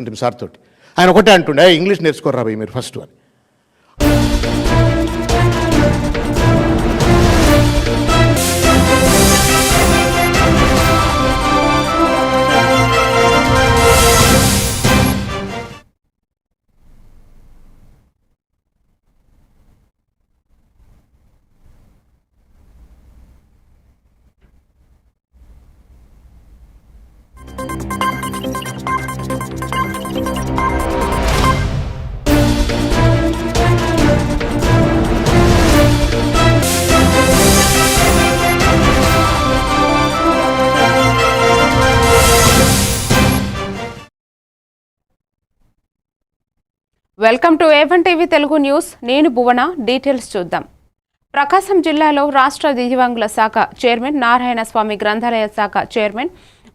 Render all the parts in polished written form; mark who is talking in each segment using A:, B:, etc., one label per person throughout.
A: ఉంటుంది సార్ తోటి. ఆయన ఒకటే అంటుండే, ఇంగ్లీష్ నేర్చుకోరా భయ్ మీరు ఫస్ట్ అని.
B: Welcome to A1 TV Telugu news. నేను భువన. డీటెయిల్స్ చూద్దాం. ప్రకాశం జిల్లాలో రాష్ట్ర దివ్యాంగుల శాఖ చైర్మన్, నారాయణ స్వామి గ్రంథాలయ శాఖ చైర్మన్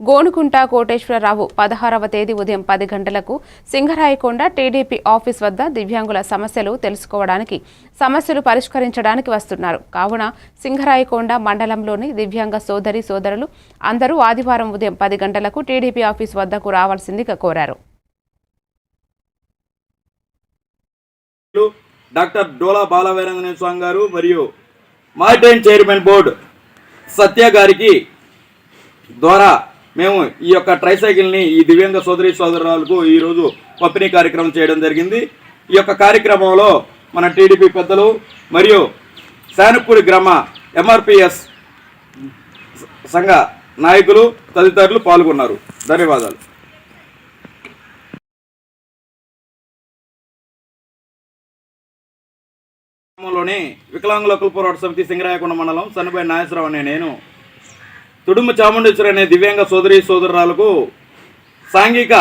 B: గోనుకుంట కోటేశ్వరరావు 16వ తేదీ ఉదయం 10 గంటలకు సింగరాయకొండ టీడీపీ ఆఫీస్ వద్ద దివ్యాంగుల సమస్యలు తెలుసుకోవడానికి, సమస్యలు పరిష్కరించడానికి వస్తున్నారు. కావున సింగరాయకొండ మండలంలోని దివ్యాంగ సోదరి సోదరులు అందరూ ఆదివారం ఉదయం 10 గంటలకు టీడీపీ ఆఫీస్ వద్దకు రావాల్సిందిగా కోరారు.
C: డాక్టర్ డోలా బాలవీరాంజనేయ స్వామి గారు మరియు మారిటైమ్ చైర్మన్ బోర్డు సత్య గారికి ద్వారా మేము ఈ యొక్క ట్రైసైకిల్ని ఈ దివ్యాంగ సోదరి సోదరులకు ఈరోజు పంపిణీ కార్యక్రమం చేయడం జరిగింది. ఈ యొక్క కార్యక్రమంలో మన టీడీపీ పెద్దలు మరియు శానపూడి గ్రామ MRPS సంఘ నాయకులు తదితరులు పాల్గొన్నారు. ధన్యవాదాలు. లోని వికలాంగుల హక్కుల పోరాట సమితి సింగరాయకొండ మండలం సన్నబాయి నాగేశ్వరరావు అనే నేను తుడుమ చాముండేశ్వరి అనే దివ్యాంగ సోదరి సోదరులకు సాంఘిక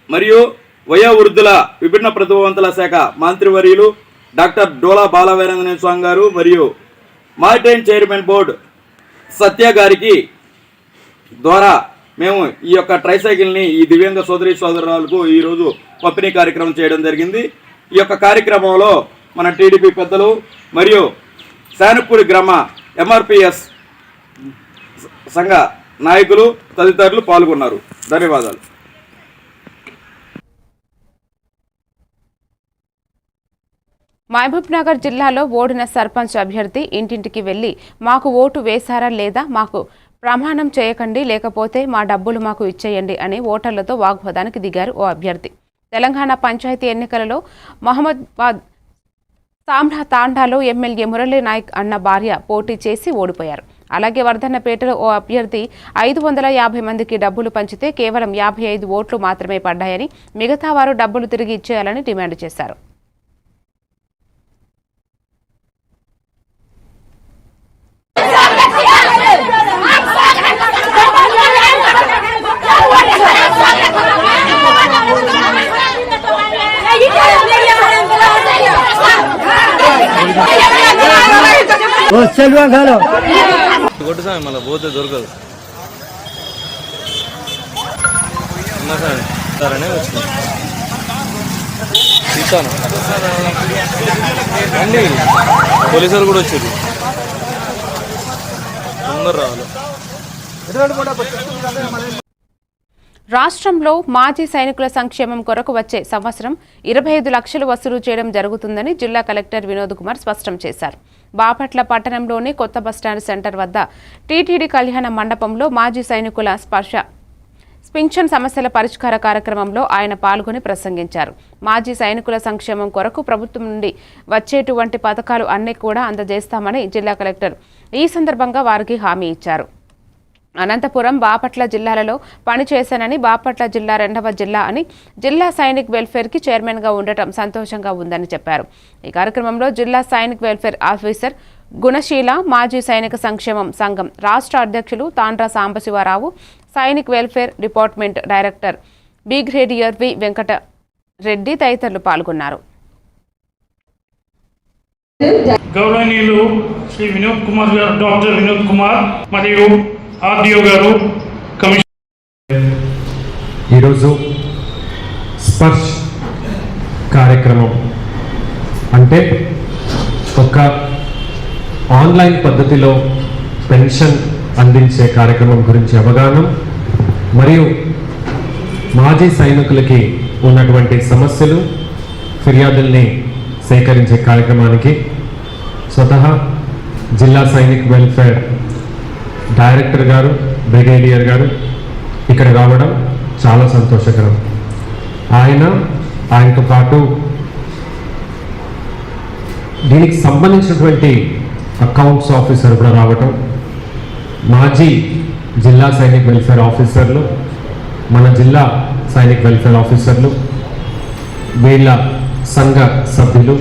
C: మరియు వయోవృద్ధుల విభిన్న ప్రతిభావంతుల శాఖ మంత్రివర్యులు డాక్టర్ డోలా బాలవీరాంజనేయ స్వామి గారు మరియు మారిటైమ్ చైర్మన్ బోర్డు సత్య గారికి ద్వారా మేము ఈ యొక్క ట్రైసైకిల్ని ఈ దివ్యాంగ సోదరి సోదరులకు ఈరోజు పంపిణీ కార్యక్రమం చేయడం జరిగింది. ఈ యొక్క కార్యక్రమంలో మన టీడీపీ పెద్దలు మరియు శానపూడి గ్రామ MRPS సంఘ నాయకులు తదితరులు పాల్గొన్నారు. ధన్యవాదాలు.
B: మహబూబ్నగర్ జిల్లాలో ఓడిన సర్పంచ్ అభ్యర్థి ఇంటింటికి వెళ్లి మాకు ఓటు వేశారా లేదా, మాకు ప్రమాణం చేయకండి, లేకపోతే మా డబ్బులు మాకు ఇచ్చేయండి అని ఓటర్లతో వాగ్వాదానికి దిగారు ఓ అభ్యర్థి. తెలంగాణ పంచాయతీ ఎన్నికలలో మహమ్మదాబాద్ సామ్రా తాండాలో ఎమ్మెల్యే మురళీ నాయక్ అన్న భార్య పోటీ చేసి ఓడిపోయారు. అలాగే వర్ధన్నపేటలో ఓ అభ్యర్థి 550 మందికి డబ్బులు పంచితే కేవలం 55 ఓట్లు మాత్రమే పడ్డాయని, మిగతా వారు డబ్బులు తిరిగి ఇచ్చేయాలని డిమాండ్ చేశారు.
D: మళ్ళీ పోతే దొరకదు సరే వచ్చింది తీసాను అండి. పోలీసులు కూడా వచ్చారు, అందరు రావాలి.
B: రాష్ట్రంలో మాజీ సైనికుల సంక్షేమం కొరకు వచ్చే సంవత్సరం 25 లక్షలు వసూలు చేయడం జరుగుతుందని జిల్లా కలెక్టర్ వినోద్ కుమార్ స్పష్టం చేశారు. బాపట్ల పట్టణంలోని కొత్త బస్టాండ్ సెంటర్ వద్ద టీటీడీ కళ్యాణ మండపంలో మాజీ సైనికుల పింఛన్ సమస్యల పరిష్కార కార్యక్రమంలో ఆయన పాల్గొని ప్రసంగించారు. మాజీ సైనికుల సంక్షేమం కొరకు ప్రభుత్వం నుండి వచ్చేటువంటి పథకాలు అన్నీ కూడా అందజేస్తామని జిల్లా కలెక్టర్ ఈ సందర్భంగా వారికి హామీ ఇచ్చారు. అనంతపురం, బాపట్ల జిల్లాలలో పనిచేశానని, బాపట్ల జిల్లా 2వ జిల్లా అని, జిల్లా సైనిక్ వెల్ఫేర్కి చైర్మన్గా ఉండటం సంతోషంగా ఉందని చెప్పారు. ఈ కార్యక్రమంలో జిల్లా సైనిక్ వెల్ఫేర్ ఆఫీసర్ గుణశీల, మాజీ సైనిక సంక్షేమం సంఘం రాష్ట్ర అధ్యక్షులు Tandra Sambasiva Rao, Sainik welfare department director brigadier V Venkata Reddy తదితరులు పాల్గొన్నారు.
E: గౌరవనీయులు శ్రీ వినోద్ కుమార్ గారు, డాక్టర్ వినోద్ కుమార్ మరియు ఆర్డీఓ గారు, కమిషనర్.
F: ఈరోజు స్పర్శ్ కార్యక్రమం అంటే ఒక ఆన్లైన్ పద్ధతిలో పెన్షన్ అందించే కార్యక్రమం గురించి అవగాహన మరియు మాజీ సైనికులకి ఉన్నటువంటి సమస్యలు ఫిర్యాదుల్ని సేకరించే కార్యక్రమానికి స్వతహా జిల్లా సైనిక్ వెల్ఫేర్ డైరెక్టర్ గారు, బ్రిగేడియర్ గారు ఇక్కడ రావడం చాలా సంతోషకరం. ఆయనతో పాటు దీనికి సంబంధించినటువంటి అకౌంట్స్ ఆఫీసర్ కూడా రావటం, మాజీ జిల్లా సైనిక్ వెల్ఫేర్ ఆఫీసర్లు, మన జిల్లా సైనిక్ వెల్ఫేర్ ఆఫీసర్లు, వీళ్ళ సంఘ సభ్యులు,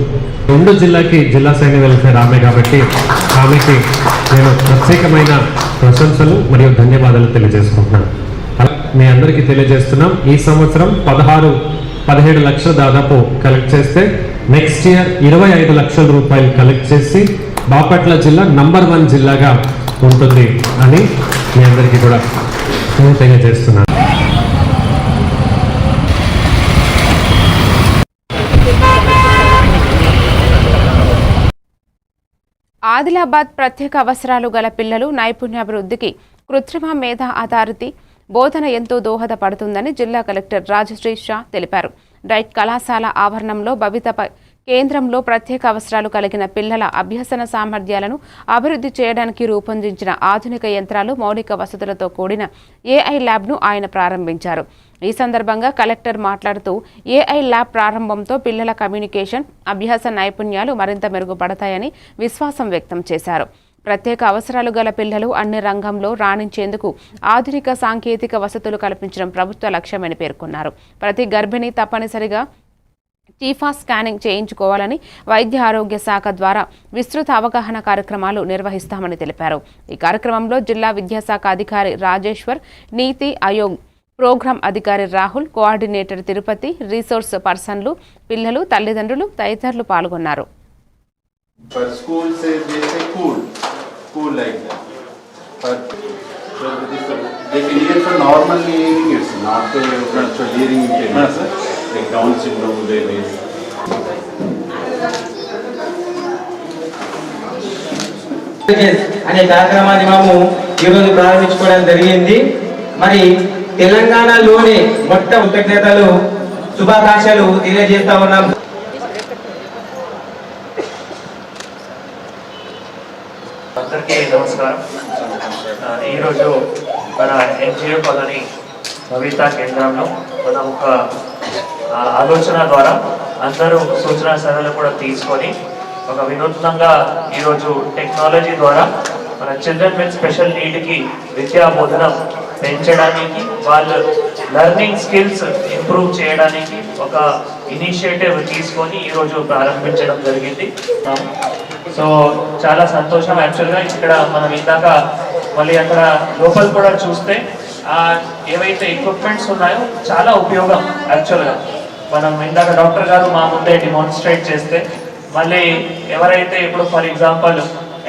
F: 2 జిల్లాకి జిల్లా సైనిక్ వెల్ఫేర్ ఆమె కాబట్టి ఆమెకి నేను ప్రత్యేకమైన ప్రశంసలు మరియు ధన్యవాదాలు తెలియజేసుకుంటున్నాను. మీ అందరికీ తెలియజేస్తున్నాం, ఈ సంవత్సరం 17 లక్షలు దాదాపు కలెక్ట్ చేస్తే నెక్స్ట్ ఇయర్ 25 లక్షల రూపాయలు కలెక్ట్ చేసి బాపట్ల జిల్లా నంబర్ 1 జిల్లాగా ఉంటుంది అని మీ అందరికీ కూడా నేను తెలియజేస్తున్నాను.
B: ఆదిలాబాద్ ప్రత్యేక అవసరాలు గల పిల్లలు నైపుణ్యాభివృద్ధికి కృత్రిమ మేధ ఆధారిత బోధన ఎంతో దోహదపడుతుందని జిల్లా కలెక్టర్ రాజశ్రీ షా తెలిపారు. డైట్ కళాశాల ఆవరణంలో భవితపై కేంద్రంలో ప్రత్యేక అవసరాలు కలిగిన పిల్లల అభ్యసన సామర్థ్యాలను అభివృద్ధి చేయడానికి రూపొందించిన ఆధునిక యంత్రాలు, మౌలిక వసతులతో కూడిన ఏఐ ల్యాబ్ను ఆయన ప్రారంభించారు. ఈ సందర్భంగా కలెక్టర్ మాట్లాడుతూ ఏఐ ల్యాబ్ ప్రారంభంతో పిల్లల కమ్యూనికేషన్, అభ్యాస నైపుణ్యాలు మరింత మెరుగుపడతాయని విశ్వాసం వ్యక్తం చేశారు. ప్రత్యేక అవసరాలు గల పిల్లలు అన్ని రంగంలో రాణించేందుకు ఆధునిక సాంకేతిక వసతులు కల్పించడం ప్రభుత్వ లక్ష్యమని పేర్కొన్నారు. ప్రతి గర్భిణి తప్పనిసరిగా టీఫా స్కానింగ్ చేయించుకోవాలని వైద్య ఆరోగ్య శాఖ ద్వారా విస్తృత అవగాహన కార్యక్రమాలు నిర్వహిస్తామని తెలిపారు. ఈ కార్యక్రమంలో జిల్లా విద్యాశాఖ అధికారి రాజేశ్వర్, నీతి ఆయోగ్ ప్రోగ్రాం అధికారి రాహుల్, కోఆర్డినేటర్ తిరుపతి, రీసోర్స్ పర్సన్లు, పిల్లలు, తల్లిదండ్రులు తదితరులు పాల్గొన్నారు.
G: Cool like that. But they can hear for normal hearing, it's not for hearing impairment, like Down syndrome, they may.
H: అనే కార్యక్రమాన్ని మేము ఈరోజు ప్రారంభించుకోవడం జరిగింది. మరి తెలంగాణలోనే మొత్తం కృతజ్ఞతలు, శుభాకాంక్షలు తెలియజేస్తా ఉన్నాం.
I: అందరికీ నమస్కారం. ఈరోజు మన ఎన్జిఓ కాలనీ భవితా కేంద్రంలో మనం ఒక ఆలోచన ద్వారా అందరూ సూచనా సలహాలు కూడా తీసుకొని ఒక వినూత్నంగా ఈరోజు టెక్నాలజీ ద్వారా మన చిల్డ్రన్ విత్ స్పెషల్ నీడ్కి విద్యా బోధన పెంచడానికి, వాళ్ళ లెర్నింగ్ స్కిల్స్ ఇంప్రూవ్ చేయడానికి ఒక ఇనిషియేటివ్ తీసుకొని ఈరోజు ప్రారంభించడం జరిగింది. సో చాలా సంతోషం. యాక్చువల్గా ఇక్కడ మనం ఇందాక మళ్ళీ అక్కడ లోపల కూడా చూస్తే ఏవైతే ఎక్విప్మెంట్స్ ఉన్నాయో చాలా ఉపయోగం. యాక్చువల్గా మనం ఇందాక డాక్టర్ గారు మా ముందే డిమాన్స్ట్రేట్ చేస్తే, మళ్ళీ ఎవరైతే ఇప్పుడు ఫర్ ఎగ్జాంపుల్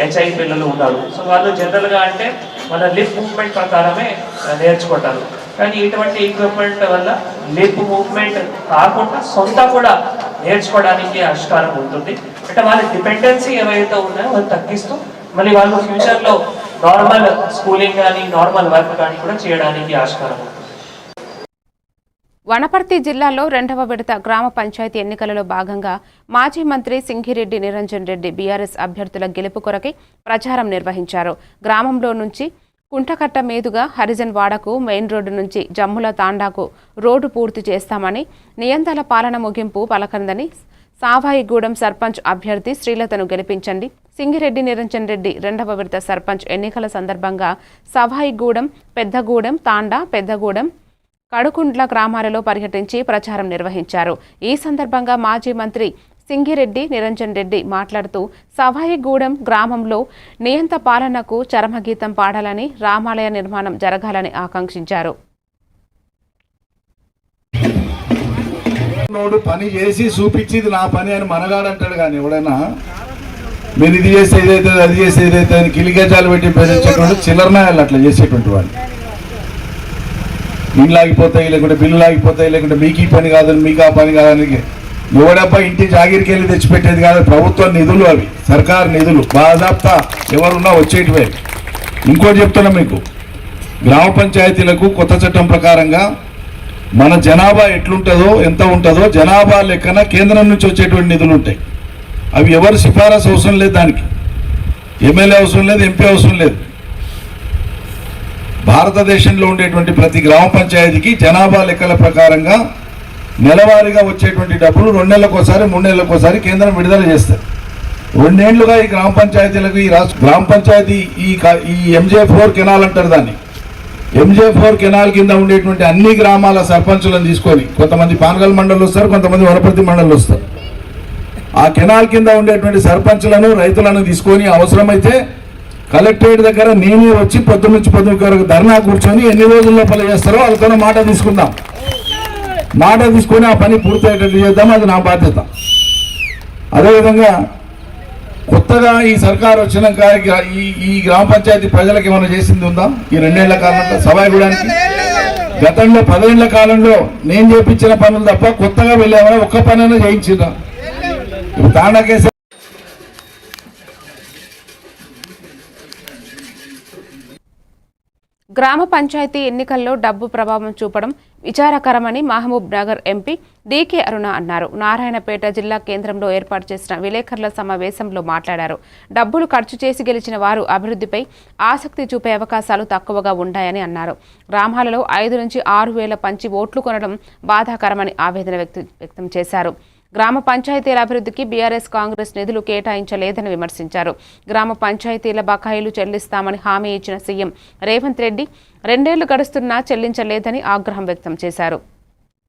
I: హెచ్ఐ పిల్లలు ఉన్నారు, సో వాళ్ళు జనరల్గా అంటే మన లిప్ మూవ్మెంట్ ప్రకారమే నేర్చుకుంటారు. కానీ ఇటువంటి ఎక్విప్మెంట్ వల్ల లిప్ మూవ్మెంట్ కాకుండా సొంత కూడా నేర్చుకోవడానికి ఆస్కారం ఉంటుంది. అంటే వాళ్ళ డిపెండెన్సీ ఏవైతే ఉన్నాయో వాళ్ళు తగ్గిస్తూ మళ్ళీ వాళ్ళు ఫ్యూచర్లో నార్మల్ స్కూలింగ్ కానీ నార్మల్ వర్క్ కానీ కూడా చేయడానికి ఆస్కారం ఉంటుంది.
B: వనపర్తి జిల్లాలో 2వ విడత గ్రామ పంచాయతీ ఎన్నికలలో భాగంగా మాజీ మంత్రి సింగిరెడ్డి నిరంజన్ రెడ్డి బీఆర్ఎస్ అభ్యర్థుల గెలుపు కొరకై ప్రచారం నిర్వహించారు. గ్రామంలో నుంచి కుంటకట్ట మీదుగా హరిజన్ వాడకు, మెయిన్ రోడ్డు నుంచి జమ్ముల తాండాకు రోడ్డు పూర్తి చేస్తామని, నియంతల పాలన ముగింపు పలకందని, సావాయిగూడెం సర్పంచ్ అభ్యర్థి శ్రీలతను గెలిపించండి, సింగిరెడ్డి నిరంజన్ రెడ్డి 2వ విడత సర్పంచ్ ఎన్నికల సందర్భంగా సావాయిగూడెం, పెద్దగూడెం, తాండా, పెద్దగూడెం, కడుకుండ్ల గ్రామాలలో పర్యటించి ప్రచారం నిర్వహించారు. ఈ సందర్భంగా మాజీ మంత్రి సింగిరెడ్డి నిరంజన్ రెడ్డి మాట్లాడుతూ సవాయిగూడెం గ్రామంలో నియంత పాలనకు చరమగీతం పాడాలని, రామాలయ నిర్మాణం జరగాలని ఆకాంక్షించారు.
J: పని చేసి చూపించేది నా పని అని మనగాడంటాడు, కానీ ఎవడైనా మీరు ఇది చేస్తే ఇదైతే, అది చేస్తే ఇదైతే అని కిలిగజాలు పెట్టి బెదిరించేటువంటి చిల్లరనాయాలు అట్లా చేసేటువంటి వాళ్ళు. ఇండ్లు ఆగిపోతాయి, లేకుంటే బిల్లులు ఆగిపోతాయి, లేకుంటే మీకు ఈ పని కాదని, మీకు ఆ పని కాదని ఎవడప్ప ఇంటి జాగిరికి వెళ్ళి తెచ్చిపెట్టేది కాదు. ప్రభుత్వ నిధులు అవి, సర్కారు నిధులు బాధాప్తా ఎవరున్నా వచ్చేటివే. ఇంకోటి చెప్తున్నా మీకు, గ్రామ పంచాయతీలకు కొత్త చట్టం ప్రకారంగా మన జనాభా ఎట్లుంటుందో ఎంత ఉంటుందో జనాభా లెక్కన కేంద్రం నుంచి వచ్చేటువంటి నిధులు ఉంటాయి. అవి ఎవరు సిఫారసు అవసరం లేదు, దానికి ఎమ్మెల్యే అవసరం లేదు, ఎంపీ అవసరం లేదు. భారతదేశంలో ఉండేటువంటి ప్రతి గ్రామ పంచాయతీకి జనాభా లెక్కల ప్రకారంగా నెలవారీగా వచ్చేటువంటి డబ్బులు 2 నెలలకోసారి 3 నెలలకోసారి కేంద్రం విడుదల చేస్తారు. 2 ఏళ్లుగా ఈ గ్రామ పంచాయతీలకు ఈ రాష్ట్ర గ్రామ పంచాయతీ ఈ MJ4 కెనాల్ అంటారు దాన్ని. MJ4 కెనాల్ కింద ఉండేటువంటి అన్ని గ్రామాల సర్పంచులను తీసుకొని, కొంతమంది పానగల్ మండలి వస్తారు, కొంతమంది వనపర్తి మండలి వస్తారు. ఆ కెనాల్ కింద ఉండేటువంటి సర్పంచులను రైతులను తీసుకొని అవసరమైతే కలెక్టరేట్ దగ్గర నేనే వచ్చి పొద్దు నుంచి పొద్దుకి వరకు ధర్నా కూర్చొని ఎన్ని రోజుల లోపల చేస్తారో వాళ్ళతో మాట తీసుకుందాం. మాట తీసుకొని ఆ పని పూర్తయ్యేటట్టు చేద్దాం, అది నా బాధ్యత. అదేవిధంగా కొత్తగా ఈ సర్కారు వచ్చినాక ఈ గ్రామ పంచాయతీ ప్రజలకు ఏమైనా చేసింది ఉందా? ఈ 2 ఏళ్ల కాలంలో సభాయగూడానికి గతంలో 10 ఏళ్ల కాలంలో నేను చేపించిన పనులు తప్ప కొత్తగా వెళ్ళేమైనా ఒక్క పనైనా చేయించిందా? ఇప్పుడు తాండాకేసే
B: గ్రామ పంచాయతీ ఎన్నికల్లో డబ్బు ప్రభావం చూపడం విచారకరమని మహబూబ్ నగర్ ఎంపీ డీకే అరుణ అన్నారు. నారాయణపేట జిల్లా కేంద్రంలో ఏర్పాటు చేసిన విలేకరుల సమావేశంలో మాట్లాడారు. డబ్బులు ఖర్చు చేసి గెలిచిన వారు అభివృద్ధిపై ఆసక్తి చూపే అవకాశాలు తక్కువగా ఉంటాయని అన్నారు. గ్రామాలలో 5 నుంచి 6 వేల పంచి ఓట్లు కొనడం బాధాకరమని ఆవేదన వ్యక్తం చేశారు. గ్రామ పంచాయతీల అభివృద్ధికి బీఆర్ఎస్ కాంగ్రెస్ నిధులు కేటాయించలేదని విమర్శించారు. గ్రామ పంచాయతీల బకాయిలు చెల్లిస్తామని హామీ ఇచ్చిన సీఎం రేవంత్ రెడ్డి 2 ఏళ్లు గడుస్తున్నా చెల్లించలేదని ఆగ్రహం వ్యక్తం చేశారు.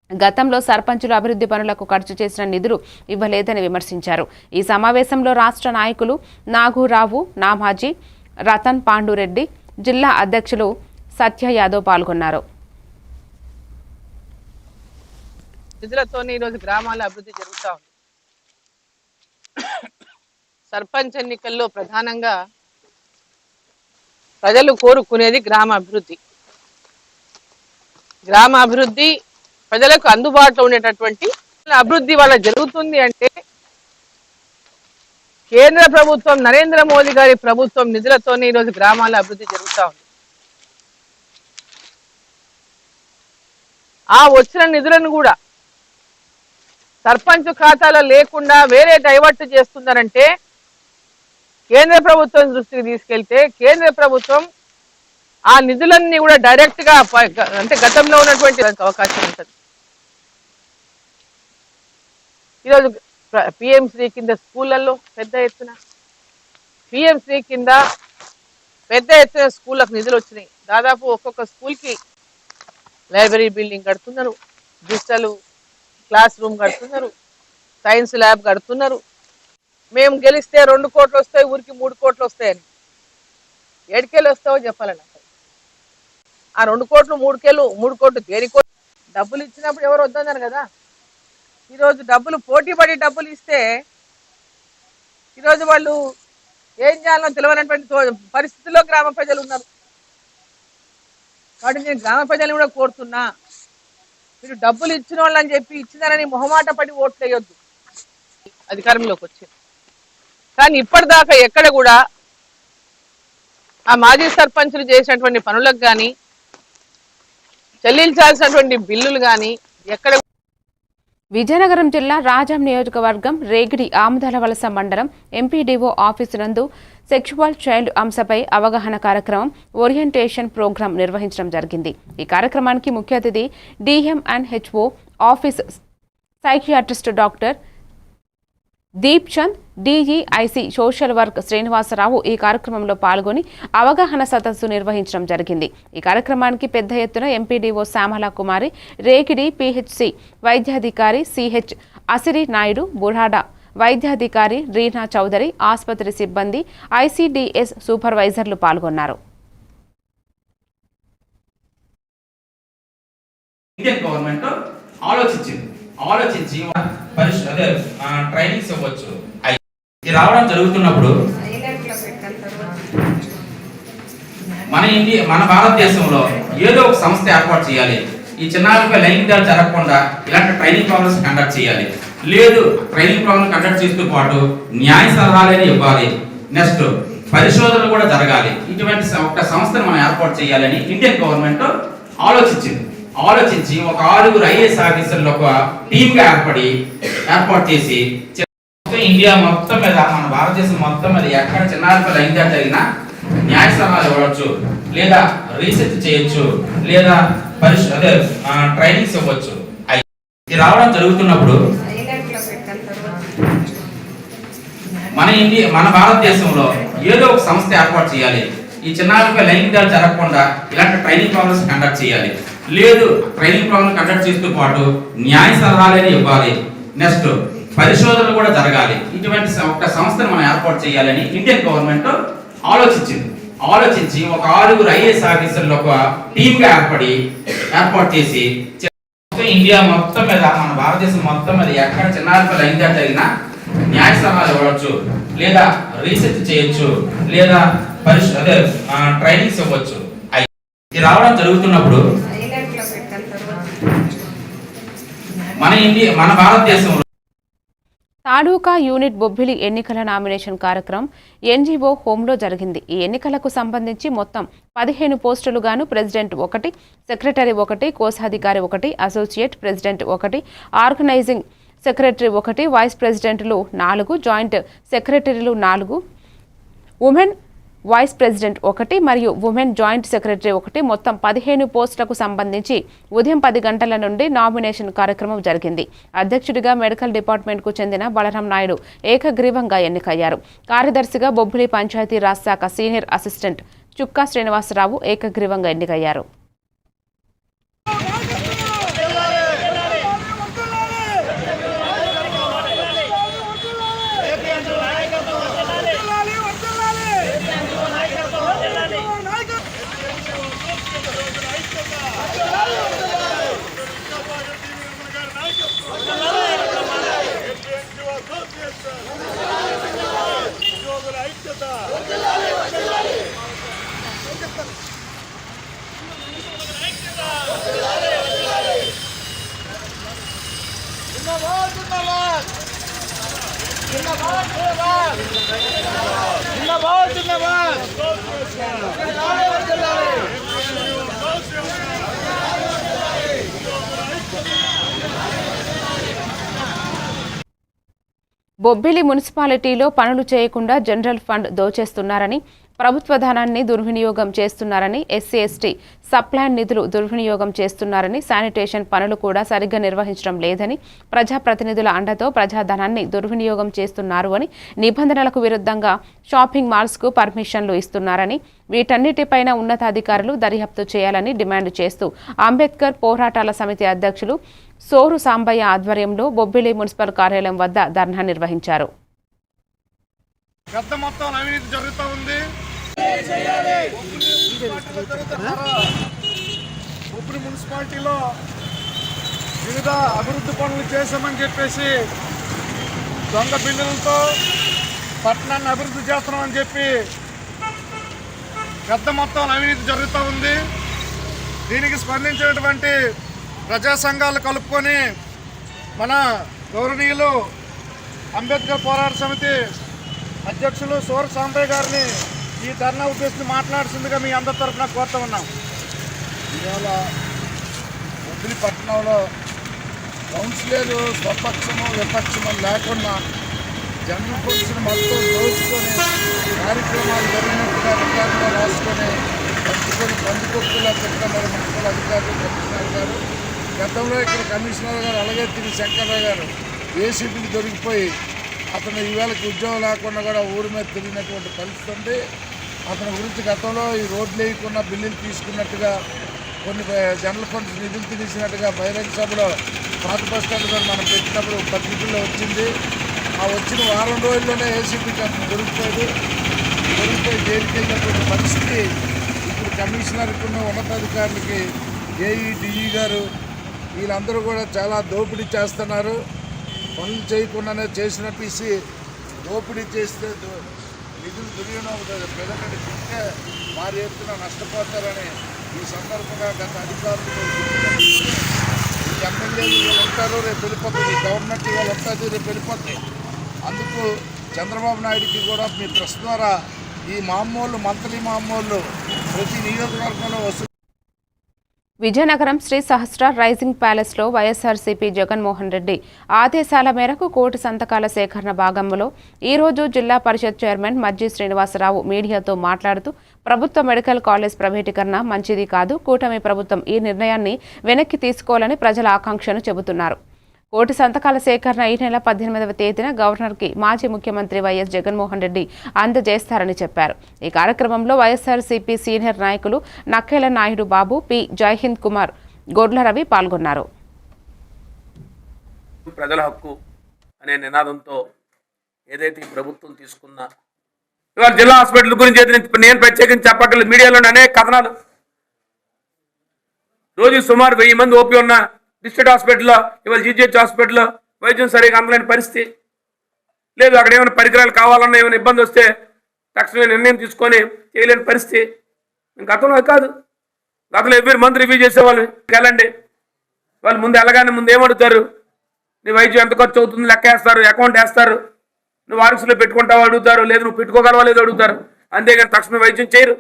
B: గతంలో సర్పంచులు అభివృద్ధి పనులకు ఖర్చు చేసిన నిధులు ఇవ్వలేదని విమర్శించారు. ఈ సమావేశంలో రాష్ట్ర నాయకులు నాగూరావు, నామాజీ, రతన్ పాండురెడ్డి, జిల్లా అధ్యక్షులు సత్య యాదవ్ పాల్గొన్నారు.
K: నిధులతోనే ఈరోజు గ్రామాల అభివృద్ధి జరుగుతూ ఉంది. సర్పంచ్ ఎన్నికల్లో ప్రధానంగా ప్రజలు కోరుకునేది గ్రామ అభివృద్ధి. గ్రామ అభివృద్ధి ప్రజలకు అందుబాటులో ఉండేటటువంటి అభివృద్ధి వల్ల జరుగుతుంది అంటే కేంద్ర ప్రభుత్వం, నరేంద్ర మోదీ గారి ప్రభుత్వం నిధులతోనే ఈరోజు గ్రామాల అభివృద్ధి జరుగుతూ ఉంది. ఆ వచ్చిన నిధులను కూడా సర్పంచ్ ఖాతాలో లేకుండా వేరే డైవర్ట్ చేస్తున్నారంటే కేంద్ర ప్రభుత్వం దృష్టికి తీసుకెళ్తే కేంద్ర ప్రభుత్వం ఆ నిధులన్నీ కూడా డైరెక్ట్ గా అంటే గతంలో ఉన్నటువంటి అవకాశం ఉంటుంది. ఈరోజు పిఎంశ్రీ కింద స్కూళ్ళల్లో పెద్ద ఎత్తున పిఎంశ్రీ కింద పెద్ద ఎత్తున స్కూళ్ళకు నిధులు వచ్చినాయి. దాదాపు ఒక్కొక్క స్కూల్కి లైబ్రరీ బిల్డింగ్ కడుతున్నారు, డిజిటల్ క్లాస్ రూమ్ కడుతున్నారు, సైన్స్ ల్యాబ్ కడుతున్నారు. మేము గెలిస్తే 2 కోట్లు వస్తాయి, ఊరికి 3 కోట్లు వస్తాయని. 7 కేలు వస్తావో చెప్పాలని. ఆ 2 కోట్లు 3 కోట్లు దేనికో డబ్బులు ఇచ్చినప్పుడు ఎవరు వద్దన్నారు కదా. ఈరోజు డబ్బులు పోటీ పడి డబ్బులు ఇస్తే ఈరోజు వాళ్ళు ఏం చేయాలో తెలియనటువంటి పరిస్థితుల్లో గ్రామ ప్రజలు ఉన్నారు. కాబట్టి నేను గ్రామ ప్రజలు కూడా కోరుతున్నా, మీరు డబ్బులు ఇచ్చిన వాళ్ళని చెప్పి ఇచ్చినారని మొహమాట పడి ఓట్లు వేయొద్దు. అధికారంలోకి వచ్చింది కానీ ఇప్పటిదాకా ఎక్కడ కూడా ఆ మాజీ సర్పంచులు చేసినటువంటి పనులకు కానీ చెల్లించాల్సినటువంటి బిల్లులు కానీ ఎక్కడ.
B: విజయనగరం జిల్లా రాజాం నియోజకవర్గం రేగిడి ఆముదాల వలస మండలం ఎంపీడీఓ ఆఫీసు నందు సెక్షువల్ చైల్డ్ అంశపై అవగాహన కార్యక్రమం ఓరియంటేషన్ ప్రోగ్రాం నిర్వహించడం జరిగింది. ఈ కార్యక్రమానికి ముఖ్య అతిథి DM&HO office psychiatrist doctor Deep Chand, DEIC social work Srinivasarao ఈ కార్యక్రమంలో పాల్గొని అవగాహన సదస్సు నిర్వహించడం జరిగింది. ఈ కార్యక్రమానికి పెద్ద ఎత్తున ఎంపీడీఓ శ్యామల కుమారి, రేగిడి PHC వైద్యాధికారి CH అసిరి నాయుడు, బురాడ వైద్యాధికారి రీనా చౌదరి, ఆసుపత్రి సిబ్బంది, ICDS సూపర్వైజర్లు పాల్గొన్నారు.
L: ఇండియన్ గవర్నమెంట్ ఆలోచించి ట్రైనింగ్స్ ఇవ్వచ్చు. ఇది రావడం జరుగుతున్నప్పుడు మన భారతదేశంలో ఏదో ఒక సంస్థ ఏర్పాటు చేయాలి. ఈ చిన్నారులపై లైంగికాలు జరగకుండా ఇలాంటి ట్రైనింగ్ ప్రోగ్రామ్స్ కండక్ట్ చేయాలి. లేదు, ట్రైనింగ్ ప్రోగ్రామ్ కండక్ట్ చేస్తూ పాటు న్యాయ సలహాలు ఇవ్వాలి. నెక్స్ట్ పరిశోధనలు కూడా జరగాలి. ఇటువంటి ఒక సంస్థను మనం ఏర్పాటు చేయాలని ఇండియన్ గవర్నమెంట్ ఆలోచించి ఒక 6 ఐఏఎస్ ఆఫీసర్లు ఒక టీమ్గా ఏర్పాటు చేసి ఇండియా మొత్తం మీద మన భారతదేశం మొత్తం మీద ఎక్కడ చిన్నారుల లైంగిక జరిగినా న్యాయ సలహాలు ఇవ్వచ్చు, లేదా రీసెర్చ్ చేయొచ్చు, లేదా ట్రైనింగ్స్ ఇవ్వచ్చు. ఇది రావడం జరుగుతున్నప్పుడు మన భారతదేశంలో ఏదో ఒక సంస్థ ఏర్పాటు చేయాలి. ఈ చిన్నారులపై లైంగికాలు జరగకుండా ఇలాంటి ట్రైనింగ్ ప్రోగ్రామ్స్ కండక్ట్ చేయాలి. లేదు ట్రైనింగ్ ప్రోగ్రామ్ కండక్ట్ చేస్తూ పాటు న్యాయ సలహాలని ఇవ్వాలి. నెక్స్ట్ పరిశోధనలు కూడా జరగాలి. ఇటువంటి ఒక సంస్థను మనం ఏర్పాటు చేయాలని ఇండియన్ గవర్నమెంట్ ఆలోచించి ఒక 6 ఐఏఎస్ ఆఫీసర్లు ఒక టీమ్గా ఏర్పాటు చేసి ఇండియా మొత్తం మీద మన భారతదేశం మొత్తం మీద ఎక్కడ చిన్నారుల లైంగిక జరిగినా న్యాయ సలహాలు ఇవ్వచ్చు, లేదా రీసెర్చ్ చేయొచ్చు, లేదా ట్రైనింగ్స్ ఇవ్వచ్చు. ఇది రావడం జరుగుతున్నప్పుడు మన భారతదేశంలో
B: తాలూకా యూనిట్ బొబ్బిలి ఎన్నికల నామినేషన్ కార్యక్రమం ఎన్జీఓ హోంలో జరిగింది. ఈ ఎన్నికలకు సంబంధించి మొత్తం 15 పోస్టులుగాను ప్రెసిడెంట్ 1, సెక్రటరీ 1, కోశాధికారి 1, associate president 1, organising secretary 1, vice ప్రెసిడెంట్లు 4, జాయింట్ సెక్రటరీలు 4, ఉమెన్ వైస్ ప్రెసిడెంట్ 1 మరియు ఉమెన్ జాయింట్ సెక్రటరీ 1 మొత్తం 15 పోస్టులకు సంబంధించి ఉదయం 10 గంటల నుండి నామినేషన్ కార్యక్రమం జరిగింది. అధ్యక్షుడిగా మెడికల్ డిపార్ట్మెంట్కు చెందిన బలరాం నాయుడు ఏకగ్రీవంగా ఎన్నికయ్యారు. కార్యదర్శిగా బొబ్బిలి పంచాయతీ రాజ్ శాఖ సీనియర్ అసిస్టెంట్ చుక్కా శ్రీనివాసరావు ఏకగ్రీవంగా ఎన్నికయ్యారు. బొబ్బిలి మున్సిపాలిటీలో పనులు చేయకుండా జనరల్ ఫండ్ దోచేస్తున్నారని, ప్రభుత్వ ధనాన్ని దుర్వినియోగం చేస్తున్నారని, ఎస్సీ ఎస్టీ సప్లాన్ నిధులు దుర్వినియోగం చేస్తున్నారని, శానిటేషన్ పనులు కూడా సరిగ్గా నిర్వహించడం లేదని, ప్రజాప్రతినిధుల అండతో ప్రజాధనాన్ని దుర్వినియోగం చేస్తున్నారు అని, నిబంధనలకు విరుద్ధంగా షాపింగ్ మాల్స్కు పర్మిషన్లు ఇస్తున్నారని, వీటన్నిటిపైన ఉన్నతాధికారులు దర్యాప్తు చేయాలని డిమాండ్ చేస్తూ అంబేద్కర్ పోరాటాల సమితి అధ్యక్షులు సోరు సాంబయ్య ఆధ్వర్యంలో బొబ్బిలి మున్సిపల్ కార్యాలయం వద్ద ధర్నా నిర్వహించారు.
J: పెద్ద మొత్తం అవినీతి జరుగుతూ ఉంది. బొబ్బిలి మున్సిపాలిటీలో వివిధ అభివృద్ధి పనులు చేశామని చెప్పేసి దొంగ బిల్లులతో పట్టణాన్ని అభివృద్ధి చేస్తున్నామని చెప్పి పెద్ద మొత్తం అవినీతి జరుగుతూ ఉంది. దీనికి స్పందించినటువంటి ప్రజా సంఘాలు కలుపుకొని మన గౌరవనీయులు అంబేద్కర్ పోరాట సమితి అధ్యక్షులు సోరు సాంబయ్య గారిని ఈ ధర్నా ఉద్దేశించి మాట్లాడుతుందిగా మీ అందరి తరఫున కోరుతూ ఉన్నాం. ఇవాళ బొబ్బిలి పట్టణంలో కౌన్సిలర్లు స్వపక్షము విపక్షము లేకుండా జనరల్ ఫండ్స్ని మొత్తం దోచుకొని కార్యక్రమాలు జరిగినట్టుగా రికార్డులో రాసుకొని పట్టుకొని పందికొక్కులా తిరుగుతున్నారు మున్సిపల్ అధికారులు, కమిషనర్ గారు. గతంలో ఇక్కడ కమిషనర్ గారు అలాగే తిరిగి శంకర్రావు గారు ఏసీబీకి దొరికిపోయి అతను ఈవేళకి ఉద్యోగం లేకుండా కూడా ఊరి మీద తిరిగినటువంటి పరిస్థితి ఉంది. అతని గురించి గతంలో ఈ రోడ్లు వేయకుండా బిల్లులు తీసుకున్నట్టుగా, కొన్ని జనరల్ ఫండ్స్ నిధులు తీసినట్టుగా బహిరంగ సభలో పాత బస్ స్టాండ్ గారు మనం పెట్టినప్పుడు పత్రికల్లో వచ్చింది. ఆ వచ్చిన వారం రోజుల్లోనే ఏసీబీకి అతను దొరికిపోయి జైలుకి వెళ్ళినటువంటి పరిస్థితి ఇప్పుడు కమిషనర్కి ఉన్నతాధికారులకి ఏఈ డిఈ గారు వీళ్ళందరూ కూడా చాలా దోపిడీ చేస్తున్నారు. పనులు చేయకుండానే చేసినట్టు ఇసి దోపిడీ చేస్తే నిధులు దుర్వినియోగం ప్రజలంటే తింటే వారి ఎత్తున నష్టపోతారని ఈ సందర్భంగా గత అధికారులు ఈ ఎమ్మెల్యేలు ఉంటారు, రేపు వెళ్ళిపోతుంది. గవర్నమెంట్ ఇవాళ ఉంటుంది, రేపు వెళ్ళిపోతాయి. అందుకు చంద్రబాబు నాయుడికి కూడా మీ ప్రెస్ ద్వారా ఈ మామూలు మంత్లీ మామూలు ప్రతి నియోజకవర్గంలో వస్తుంది.
B: విజయనగరం శ్రీ సహస్ర రైజింగ్ ప్యాలెస్లో వైఎస్ఆర్సీపీ జగన్మోహన్ రెడ్డి ఆదేశాల మేరకు కోటి సంతకాల సేకరణ భాగంలో ఈరోజు జిల్లా పరిషత్ చైర్మన్ మజ్జి శ్రీనివాసరావు మీడియాతో మాట్లాడుతూ ప్రభుత్వ మెడికల్ కాలేజ్ ప్రైవేటీకరణ మంచిది కాదు, కూటమి ప్రభుత్వం ఈ నిర్ణయాన్ని వెనక్కి తీసుకోవాలని ప్రజల ఆకాంక్షను చెబుతున్నారు. కోటి సంతకాల సేకరణ ఈ నెల 18వ తేదీన గవర్నర్కి మాజీ ముఖ్యమంత్రి వైఎస్ జగన్మోహన్ రెడ్డి అందజేస్తారని చెప్పారు. ఈ కార్యక్రమంలో వైఎస్ఆర్సీపీ సీనియర్ నాయకులు నక్కేల నాయుడు బాబు, పి జైహింద్ కుమార్, గొడ్ల రవి పాల్గొన్నారు.
M: ప్రజల హక్కు అనే నినాదంతో ఏదైతే ఈ ప్రభుత్వం తీసుకున్న ఇవాళ జిల్లా హాస్పిటల్ గురించి నేను ప్రత్యేకించి చెప్పగలను. మీడియాలో అనేక కథనాలు, రోజు సుమారు 1000 మంది ఓపీ ఉన్న డిస్ట్రిక్ట్ హాస్పిటల్లో ఇవాళ జీజీహెచ్ హాస్పిటల్లో వైద్యం సరిగా అందలేని పరిస్థితి లేదు. అక్కడ ఏమైనా పరికరాలు కావాలన్నా ఏమైనా ఇబ్బంది వస్తే తక్షణమే నిర్ణయం తీసుకొని చేయలేని పరిస్థితి. గతంలో కాదు, గతంలో ఎవరి మంది రివ్యూ చేసేవాళ్ళు. వెళ్ళండి, వాళ్ళు ముందు వెళ్ళగానే ముందు ఏమడుగుతారు, నీ వైద్యం ఎంత ఖర్చు అవుతుంది లెక్క వేస్తారు, అకౌంట్ వేస్తారు, నువ్వు ఆర్ఎక్స్లో పెట్టుకుంటావా అడుగుతారు, లేదు నువ్వు పెట్టుకోగలవా లేదు అడుగుతారు. అంతేగాని తక్షణమే వైద్యం చేయరు.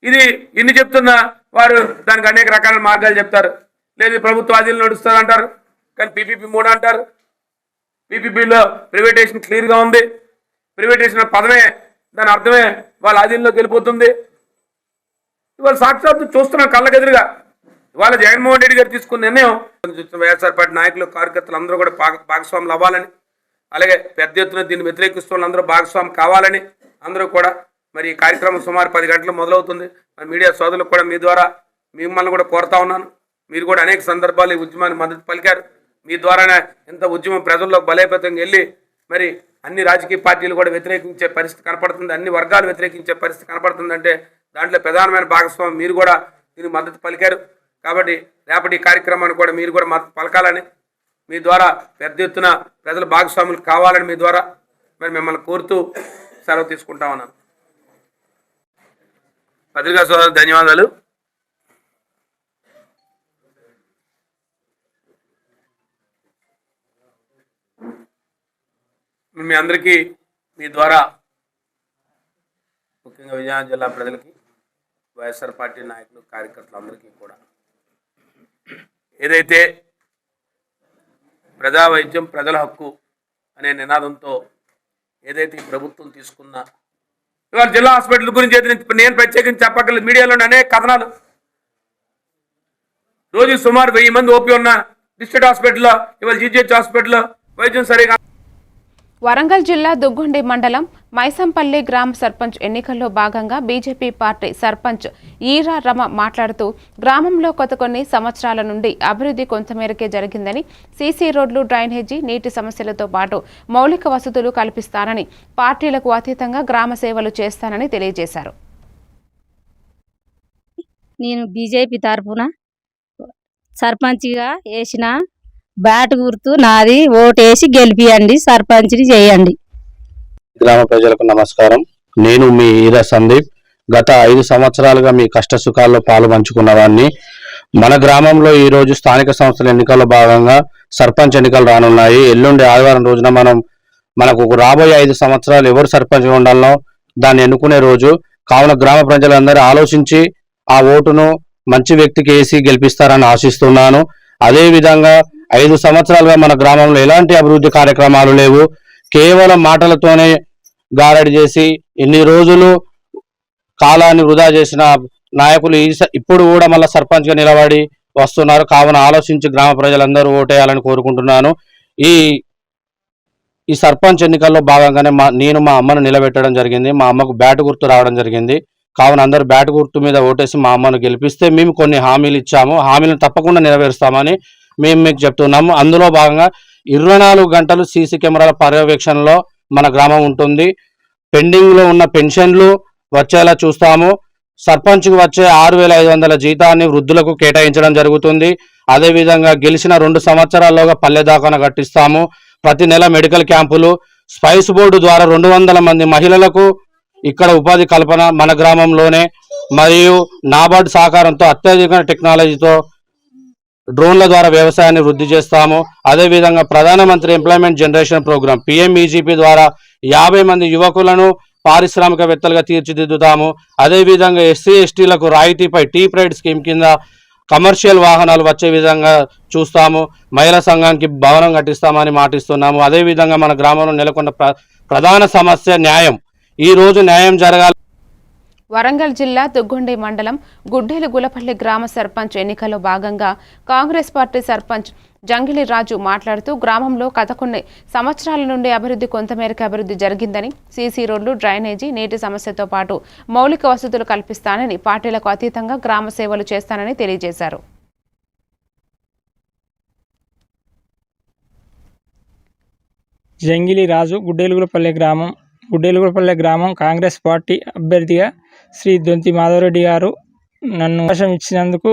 M: ఇది ఇన్ని చెప్తున్నా వారు దానికి అనేక రకాల మార్గాలు చెప్తారు. లేదు ప్రభుత్వ ఆధీనంలో నడుస్తుంది అంటారు, కానీ పీపీపీ 3 అంటారు. పీపీపీలో ప్రైవేటేషన్ క్లియర్గా ఉంది. ప్రైవేటేషన్ పదమే, దాని అర్థమే వాళ్ళ ఆధీనంలోకి వెళ్ళిపోతుంది. ఇవాళ సాక్షాత్తు చూస్తున్నాం కళ్ళకెదురుగా. ఇవాళ జగన్మోహన్ రెడ్డి గారు తీసుకున్న నిర్ణయం వైఎస్ఆర్ పార్టీ నాయకులు, కార్యకర్తలు అందరూ కూడా భాగస్వాములు అవ్వాలని, అలాగే పెద్ద ఎత్తున దీన్ని వ్యతిరేకిస్తున్న అందరూ భాగస్వామి కావాలని అందరూ కూడా మరి ఈ కార్యక్రమం సుమారు 10 గంటలు మొదలవుతుంది. మీడియా సోదరులకు కూడా మీ ద్వారా మిమ్మల్ని కూడా కోరుతా ఉన్నాను. మీరు కూడా అనేక సందర్భాలు ఈ ఉద్యమాన్ని మద్దతు పలికారు. మీ ద్వారానే ఇంత ఉద్యమం ప్రజల్లో బలోపేతంగా వెళ్ళి మరి అన్ని రాజకీయ పార్టీలు కూడా వ్యతిరేకించే పరిస్థితి కనపడుతుంది, అన్ని వర్గాలు వ్యతిరేకించే పరిస్థితి కనపడుతుందంటే దాంట్లో ప్రధానమైన భాగస్వామి మీరు కూడా దీనికి మద్దతు పలికారు. కాబట్టి రేపటి ఈ కార్యక్రమాన్ని కూడా మీరు కూడా మద్దతు పలకాలని, మీ ద్వారా పెద్ద ఎత్తున ప్రజల భాగస్వాములు కావాలని మీ ద్వారా మరి మిమ్మల్ని కోరుతూ సెలవు తీసుకుంటా ఉన్నాను. పత్రికా సోదరులు ధన్యవాదాలు. మీ అందరికీ మీ ద్వారా ముఖ్యంగా విజయనగరం జిల్లా ప్రజలకి, వైఎస్ఆర్ పార్టీ నాయకులు, కార్యకర్తలందరికీ కూడా ఏదైతే ప్రజా వైద్యం ప్రజల హక్కు అనే నినాదంతో ఏదైతే ఈ ప్రభుత్వం తీసుకున్న ఇవాళ జిల్లా హాస్పిటల్ గురించి నేను ప్రత్యేకించి చెప్పగలను. మీడియాలో అనేక కథనాలు, రోజు సుమారు 1000 మంది ఓపీ ఉన్న డిస్ట్రిక్ట్ హాస్పిటల్లో ఇవాళ జీజీహెచ్ హాస్పిటల్లో వైద్యం సరిగా.
B: వరంగల్ జిల్లా దుగ్గొండి మండలం మైసంపల్లి గ్రామ సర్పంచ్ ఎన్నికల్లో భాగంగా బీజేపీ పార్టీ సర్పంచ్ ఈరా రమ మాట్లాడుతూ గ్రామంలో కొన్ని సంవత్సరాల నుండి అభివృద్ధి కొంతమేరకే జరిగిందని, సీసీ రోడ్లు, డ్రైనేజీ, నీటి సమస్యలతో పాటు మౌలిక వసతులు కల్పిస్తానని, పార్టీలకు అతీతంగా గ్రామ సేవలు చేస్తానని తెలియజేశారు.
N: నేను బీజేపీ తరఫున సర్పంచ్గా వేసిన బ్యాట్ గుర్తు నాది, ఓటేసి గెలిపియండి, సర్పంచ్ని చేయండి.
O: గ్రామ ప్రజలకు నమస్కారం. నేను మీ ఈరా సందీప్. గత 5 సంవత్సరాలుగా మీ కష్ట సుఖాల్లో పాలు పంచుకున్నవాడిని. మన గ్రామంలో ఈ రోజు స్థానిక సంస్థల ఎన్నికల్లో భాగంగా సర్పంచ్ ఎన్నికలు రానున్నాయి. ఎల్లుండి ఆదివారం రోజున మనకు రాబోయే 5 సంవత్సరాలు ఎవరు సర్పంచ్గా ఉండాలనో దాన్ని ఎన్నుకునే రోజు. కావున గ్రామ ప్రజలందరూ ఆలోచించి ఆ ఓటును మంచి వ్యక్తికి వేసి గెలిపిస్తారని ఆశిస్తున్నాను. అదేవిధంగా 5 సంవత్సరాలుగా మన గ్రామంలో ఎలాంటి అభివృద్ధి కార్యక్రమాలు లేవు. కేవలం మాటలతోనే గారడి చేసి ఇన్ని రోజులు కాలాన్ని వృధా చేసిన నాయకులు ఇప్పుడు కూడా మళ్ళీ సర్పంచ్గా నిలబడి వస్తున్నారు. కావున ఆలోచించి గ్రామ ప్రజలందరూ ఓటేయాలని కోరుకుంటున్నాను. ఈ సర్పంచ్ ఎన్నికల్లో భాగంగానే నేను మా అమ్మను నిలబెట్టడం జరిగింది. మా అమ్మకు బ్యాట్ గుర్తు రావడం జరిగింది. కావున అందరూ బ్యాట్ గుర్తు మీద ఓటేసి మా అమ్మను గెలిపిస్తే మేము కొన్ని హామీలు ఇచ్చాము. హామీలను తప్పకుండా నెరవేరుస్తామని మేము మీకు చెప్తున్నాము. అందులో భాగంగా 24 గంటలు సీసీ కెమెరాల పర్యవేక్షణలో మన గ్రామం ఉంటుంది. పెండింగ్లో ఉన్న పెన్షన్లు వచ్చేలా చూస్తాము. సర్పంచ్కు వచ్చే 6500 జీతాన్ని వృద్ధులకు కేటాయించడం జరుగుతుంది. అదేవిధంగా గెలిచిన 2 సంవత్సరాల్లోగా పల్లె దాకాన కట్టిస్తాము. ప్రతి నెల మెడికల్ క్యాంపులు, స్పైస్ బోర్డు ద్వారా 200 మంది మహిళలకు ఇక్కడ ఉపాధి కల్పన మన గ్రామంలోనే, మరియు నాబార్డు సహకారంతో అత్యాధునిక టెక్నాలజీతో డ్రోన్ల ద్వారా వ్యవసాయాన్ని వృద్ధి చేస్తాము. అదేవిధంగా ప్రధానమంత్రి ఎంప్లాయ్మెంట్ జనరేషన్ ప్రోగ్రామ్ PMEGP ద్వారా 50 మంది యువకులను పారిశ్రామికవేత్తలుగా తీర్చిదిద్దుతాము. అదేవిధంగా ఎస్సీ ఎస్టీలకు రాయితీపై టీ ప్రైడ్ స్కీమ్ కింద కమర్షియల్ వాహనాలు వచ్చే విధంగా చూస్తాము. మహిళా సంఘానికి భవనం కట్టిస్తామని మాటిస్తున్నాము. అదేవిధంగా మన గ్రామంలో నెలకొన్న ప్రధాన సమస్య న్యాయం. ఈరోజు న్యాయం జరగాలి.
B: వరంగల్ జిల్లా దుగ్గొండి మండలం గుడ్డేలు గులపల్లి గ్రామ సర్పంచ్ ఎన్నికల్లో భాగంగా కాంగ్రెస్ పార్టీ సర్పంచ్ జంగిలి రాజు మాట్లాడుతూ గ్రామంలో గత కొన్ని సంవత్సరాల నుండి అభివృద్ధి కొంతమేరకు అభివృద్ధి జరిగిందని, సీసీ రోడ్లు, డ్రైనేజీ, నీటి సమస్యతో పాటు మౌలిక వసతులు కల్పిస్తానని, పార్టీలకు అతీతంగా గ్రామ సేవలు చేస్తానని తెలియజేశారు.
P: జంగిలి రాజు గుడ్డేలుగులపల్లె గ్రామం కాంగ్రెస్ పార్టీ అభ్యర్థిగా శ్రీ దొంతి మాధవరెడ్డి గారు నన్ను అవకాశం ఇచ్చినందుకు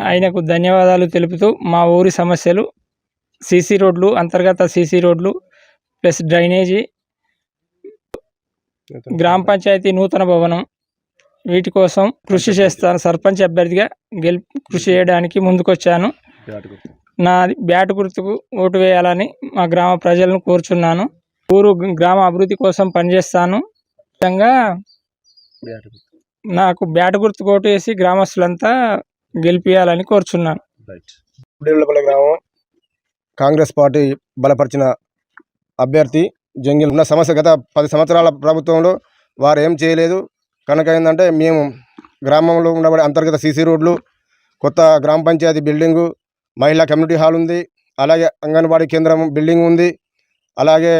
P: ఆయనకు ధన్యవాదాలు తెలుపుతూ మా ఊరి సమస్యలు సీసీ రోడ్లు, అంతర్గత సీసీ రోడ్లు ప్లస్ డ్రైనేజీ, గ్రామ పంచాయతీ నూతన భవనం, వీటి కోసం కృషి చేస్తాను. సర్పంచ్ అభ్యర్థిగా కృషి చేయడానికి ముందుకొచ్చాను. నా బ్యాట్ గుర్తుకు ఓటు వేయాలని మా గ్రామ ప్రజలను కోరుచున్నాను. గ్రామ అభివృద్ధి కోసం పనిచేస్తాను. విధంగా నాకు బ్యాట్ గుర్తుకు ఓటు వేసి గ్రామస్తులంతా గెలిపియాలని కోరుచున్నాను.
Q: గుడ్డేలుపల్లి గ్రామం కాంగ్రెస్ పార్టీ బలపరిచిన అభ్యర్థి జంగిల్. ఉన్న సమస్య గత 10 సంవత్సరాల ప్రభుత్వంలో వారు ఏం చేయలేదు. కనుక ఏంటంటే మేము గ్రామంలో ఉండబడే అంతర్గత సీసీ రోడ్లు, కొత్త గ్రామ పంచాయతీ బిల్డింగు, మహిళా కమ్యూనిటీ హాల్ ఉంది, అలాగే అంగన్వాడీ కేంద్రం బిల్డింగ్ ఉంది, అలాగే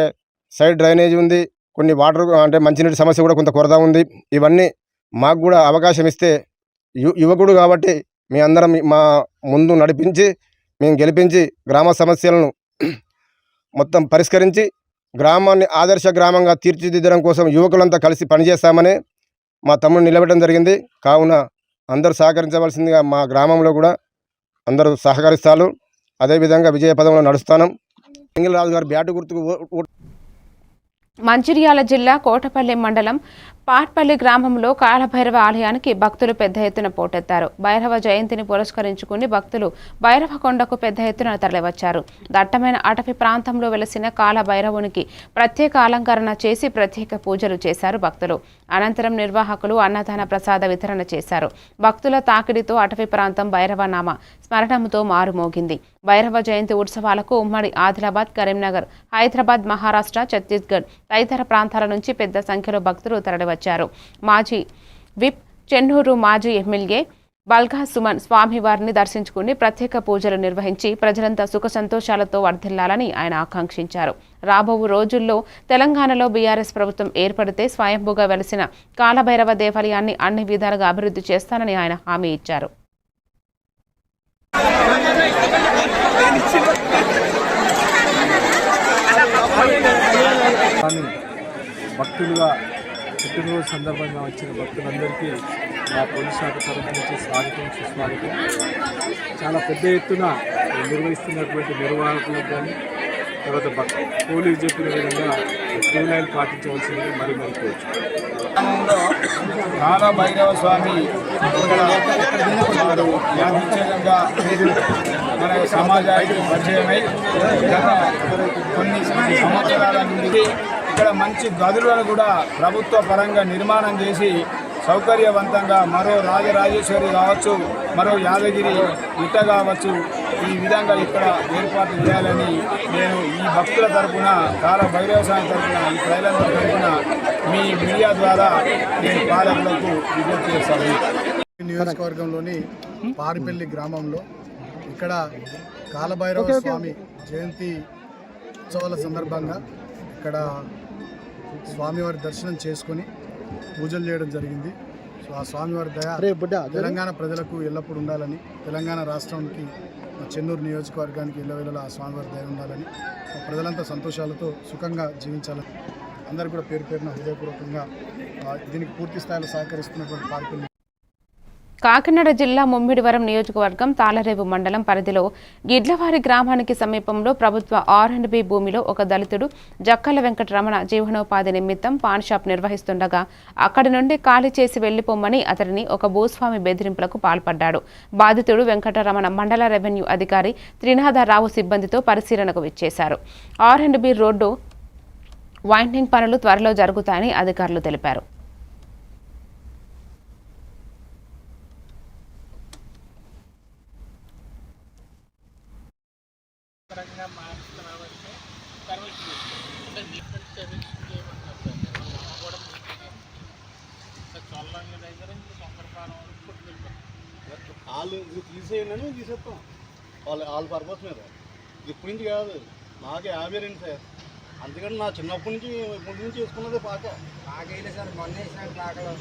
Q: సైడ్ డ్రైనేజ్ ఉంది, కొన్ని వాటర్ అంటే మంచినీటి సమస్య కూడా కొంత కొరత ఉంది. ఇవన్నీ మాకు కూడా అవకాశం ఇస్తే యువకుడు కాబట్టి మీ అందరం మా ముందు నడిపించి మేము గెలిపించి గ్రామ సమస్యలను మొత్తం పరిష్కరించి గ్రామాన్ని ఆదర్శ గ్రామంగా తీర్చిదిద్దడం కోసం యువకులంతా కలిసి పనిచేస్తామని మా తమ్ముడు నిలబెట్టడం జరిగింది. కావున అందరూ సహకరించవలసిందిగా మా గ్రామంలో కూడా అందరూ సహకరిస్తారు. అదేవిధంగా విజయ పదంలో నడుస్తాను. జంగిల్ రాజు గారు బ్యాటు గుర్తుకు.
B: మంచిర్యాల జిల్లా కోటపల్లి మండలం పాట్పల్లి గ్రామంలో కాలభైరవ ఆలయానికి భక్తులు పెద్ద ఎత్తున పోటెత్తారు. భైరవ జయంతిని పురస్కరించుకుని భక్తులు భైరవ కొండకు పెద్ద ఎత్తున తరలివచ్చారు. దట్టమైన అటవీ ప్రాంతంలో వెలసిన కాలభైరవునికి ప్రత్యేక అలంకరణ చేసి ప్రత్యేక పూజలు చేశారు భక్తులు. అనంతరం నిర్వాహకులు అన్నదాన ప్రసాద వితరణ చేశారు. భక్తుల తాకిడితో అటవీ ప్రాంతం భైరవనామ స్మరణంతో మారుమోగింది. భైరవ జయంతి ఉత్సవాలకు ఉమ్మడి ఆదిలాబాద్, కరీంనగర్, హైదరాబాద్, మహారాష్ట్ర, ఛత్తీస్గఢ్ తదితర ప్రాంతాల నుంచి పెద్ద సంఖ్యలో భక్తులు తరలివచ్చారు. మాజీ విప్, చెన్నూరు మాజీ ఎమ్మెల్యే బల్గా సుమన్ స్వామివారిని దర్శించుకుని ప్రత్యేక పూజలు నిర్వహించి ప్రజలంతా సుఖ సంతోషాలతో వర్ధిల్లాలని ఆయన ఆకాంక్షించారు. రాబో రోజుల్లో తెలంగాణలో బీఆర్ఎస్ ప్రభుత్వం ఏర్పడితే స్వయంభూగా వెలిసిన కాలభైరవ దేవాలయాన్ని అన్ని విధాలుగా అభివృద్ధి చేస్తానని ఆయన హామీ ఇచ్చారు.
R: భక్తులుగా పుట్టినరోజు సందర్భంగా వచ్చిన భక్తులందరికీ మా పోలీస్ శాఖ తరఫు నుంచి స్వాగతం, సుస్వాగతం. చాలా పెద్ద ఎత్తున నిర్వహిస్తున్నటువంటి నిర్వాహకులకు కానీ తర్వాత పోలీసు చెప్పిన విధంగా క్యూ లైన్ పాటించవలసింది మరి కోరుచు.
Q: కాలభైరవ స్వామి యాదృచ్ఛికంగా మన సమాజానికి పరిచయమై గత కొన్ని సంవత్సరాల నుండి ఇక్కడ మంచి గదులను కూడా ప్రభుత్వ పరంగా నిర్మాణం చేసి సౌకర్యవంతంగా మరో రాజరాజేశ్వరి కావచ్చు, మరో యాదగిరి గుట్ట కావచ్చు, ఈ విధంగా ఇక్కడ ఏర్పాటు చేయాలని నేను ఈ భక్తుల తరఫున, కాలభైరవ స్వామి తరఫున, ఈ ప్రజలందరి తరఫున మీ మీడియా ద్వారా నేను పాలకులకు విజ్ఞప్తి చేస్తాను.
S: నియోజకవర్గంలోని పారిపల్లి గ్రామంలో ఇక్కడ కాలభైరవ స్వామి జయంతి ఉత్సవాల సందర్భంగా ఇక్కడ స్వామివారి దర్శనం చేసుకొని పూజలు చేయడం జరిగింది. సో ఆ స్వామివారి దయ తెలంగాణ ప్రజలకు ఎల్లప్పుడూ ఉండాలని, తెలంగాణ రాష్ట్రానికి చెన్నూరు నియోజకవర్గానికి ఎల్లవేళలా ఆ స్వామివారి దయ ఉండాలని, ప్రజలంతా సంతోషాలతో సుఖంగా జీవించాలని అందరూ కూడా పేరు పేరున హృదయపూర్వకంగా దీనికి పూర్తి స్థాయిలో సహకరిస్తున్నటువంటి పార్టీలు.
B: కాకినాడ జిల్లా ముమ్మిడివరం నియోజకవర్గం తాళరేవు మండలం పరిధిలో గిడ్లవారి గ్రామానికి సమీపంలో ప్రభుత్వ R&B భూమిలో ఒక దళితుడు జక్కల వెంకటరమణ జీవనోపాధి నిమిత్తం పాన్ షాప్ నిర్వహిస్తుండగా అక్కడి నుండి ఖాళీ చేసి వెళ్లిపోమ్మని అతడిని ఒక భూస్వామి బెదిరింపులకు పాల్పడ్డాడు. బాధితుడు వెంకటరమణ మండల రెవెన్యూ అధికారి త్రినాథరావు సిబ్బందితో పరిశీలనకు విచ్చేశారు. R&B రోడ్డు వైండింగ్ పనులు త్వరలో జరుగుతాయని అధికారులు తెలిపారు.
G: వాళ్ళు తీసేయండి తీసేస్తాం వాళ్ళ పర్పస్ మీద ఇప్పటి నుంచి కాదు నాకు 50 రండి సార్ అందుకని నా చిన్నప్పటి నుంచి ముందు నుంచి చేసుకున్నదే పాక నాకైనా సార్ మొన్న వేసిన పాకలో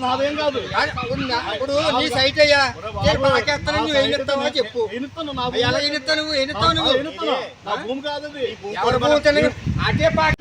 G: నాదేం కాదు ఇప్పుడు నీ సైట్ అయ్యా చెప్పు ఎలా ఎన్నిస్తావు నువ్వు ఎన్నిస్తావు నువ్వు నా భూమి కాదు ఎవరు భూమి అదే పాక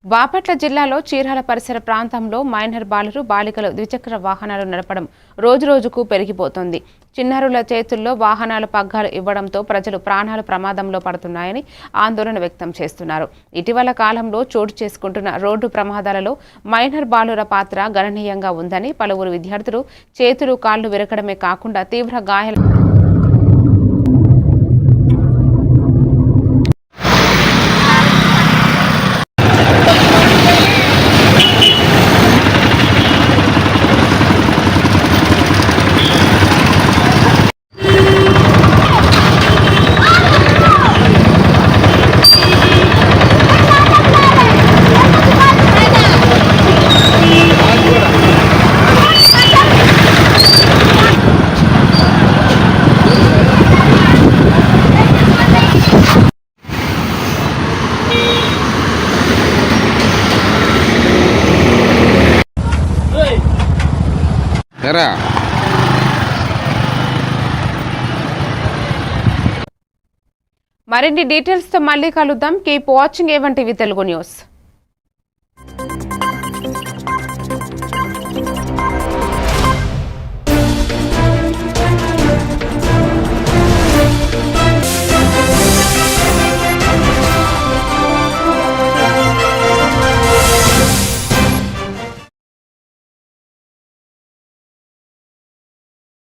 B: బాపట్ల జిల్లాలో చీరాల పరిసర ప్రాంతంలో మైనర్ బాలురు బాలికలు ద్విచక్ర వాహనాలు నడపడం రోజురోజుకు పెరిగిపోతోంది. చిన్నారుల చేతుల్లో వాహనాల పగ్గాలు ఇవ్వడంతో ప్రజలు ప్రాణాలు ప్రమాదంలో పడుతున్నాయని ఆందోళన వ్యక్తం చేస్తున్నారు. ఇటీవల కాలంలో చోటు చేసుకుంటున్న రోడ్డు ప్రమాదాలలో మైనర్ బాలుర పాత్ర గణనీయంగా ఉందని పలువురు విద్యార్థులు చేతులు కాళ్లు విరగడమే కాకుండా తీవ్ర గాయాలు మరిన్ని డీటెయిల్స్ తో మళ్ళీ కలుద్దాం. Keep watching A1 TV Telugu news.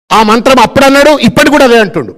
A: ఆ మంత్రం అప్పుడు అన్నాడు, ఇప్పటి కూడా అదే అంటుండు.